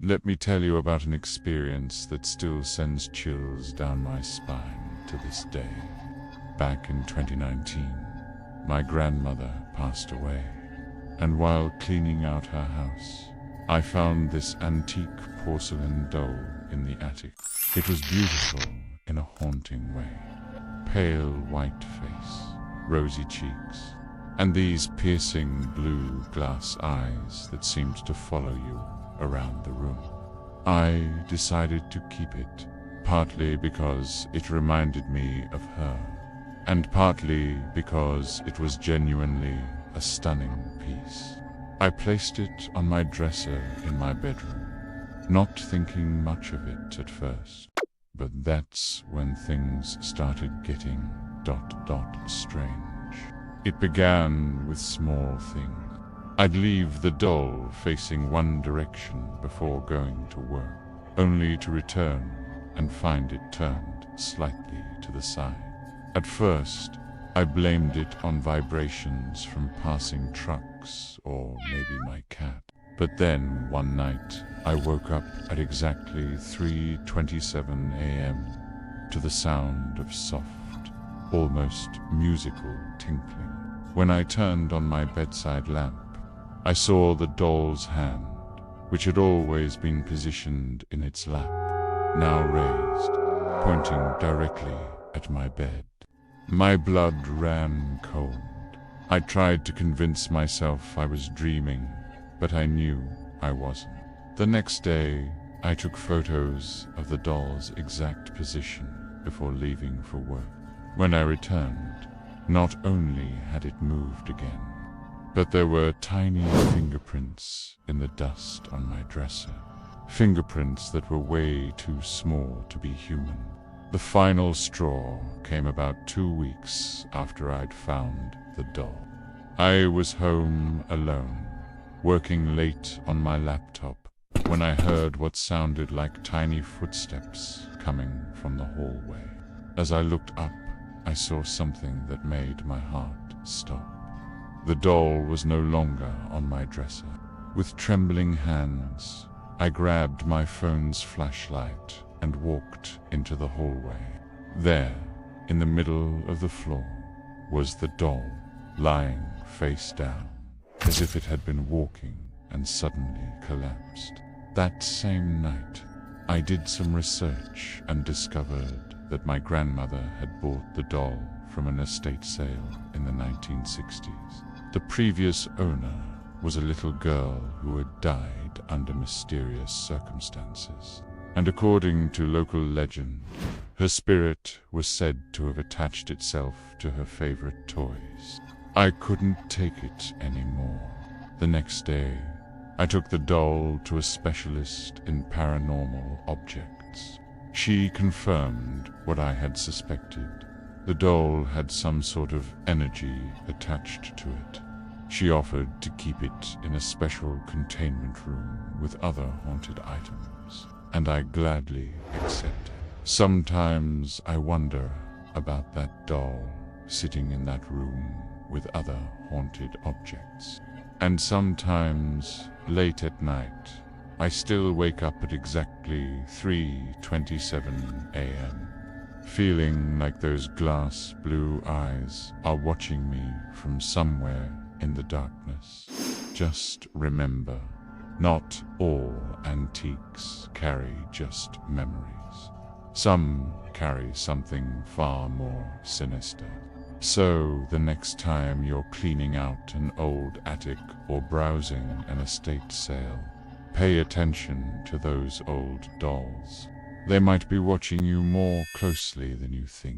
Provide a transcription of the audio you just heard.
Let me tell you about an experience that still sends chills down my spine to this day. Back in 2019, my grandmother passed away, and while cleaning out her house, I found this antique porcelain doll in the attic. It was beautiful in a haunting way. Pale white face, rosy cheeks, and these piercing blue glass eyes that seemed to follow you around the room. I decided to keep it, partly because it reminded me of her, and partly because it was genuinely a stunning piece. I placed it on my dresser in my bedroom, not thinking much of it at first. But that's when things started getting strange. It began with small things. I'd leave the doll facing one direction before going to work, only to return and find it turned slightly to the side. At first, I blamed it on vibrations from passing trucks or maybe my cat. But then, one night, I woke up at exactly 3:27 a.m. to the sound of soft, almost musical tinkling. When I turned on my bedside lamp, I saw the doll's hand, which had always been positioned in its lap, now raised, pointing directly at my bed. My blood ran cold. I tried to convince myself I was dreaming, but I knew I wasn't. The next day, I took photos of the doll's exact position before leaving for work. When I returned, not only had it moved again, but there were tiny fingerprints in the dust on my dresser. Fingerprints that were way too small to be human. The final straw came about 2 weeks after I'd found the doll. I was home alone, working late on my laptop, when I heard what sounded like tiny footsteps coming from the hallway. As I looked up, I saw something that made my heart stop. The doll was no longer on my dresser. With trembling hands, I grabbed my phone's flashlight and walked into the hallway. There, in the middle of the floor, was the doll, lying face down, as if it had been walking and suddenly collapsed. That same night, I did some research and discovered that my grandmother had bought the doll from an estate sale in the 1960s. The previous owner was a little girl who had died under mysterious circumstances, and according to local legend, her spirit was said to have attached itself to her favorite toys. I couldn't take it anymore. The next day, I took the doll to a specialist in paranormal objects. She confirmed what I had suspected. The doll had some sort of energy attached to it. She offered to keep it in a special containment room with other haunted items, and I gladly accepted. Sometimes I wonder about that doll sitting in that room with other haunted objects. And sometimes, late at night, I still wake up at exactly 3:27 a.m., feeling like those glass blue eyes are watching me from somewhere in the darkness. Just remember, not all antiques carry just memories. Some carry something far more sinister. So the next time you're cleaning out an old attic or browsing an estate sale, pay attention to those old dolls. They might be watching you more closely than you think.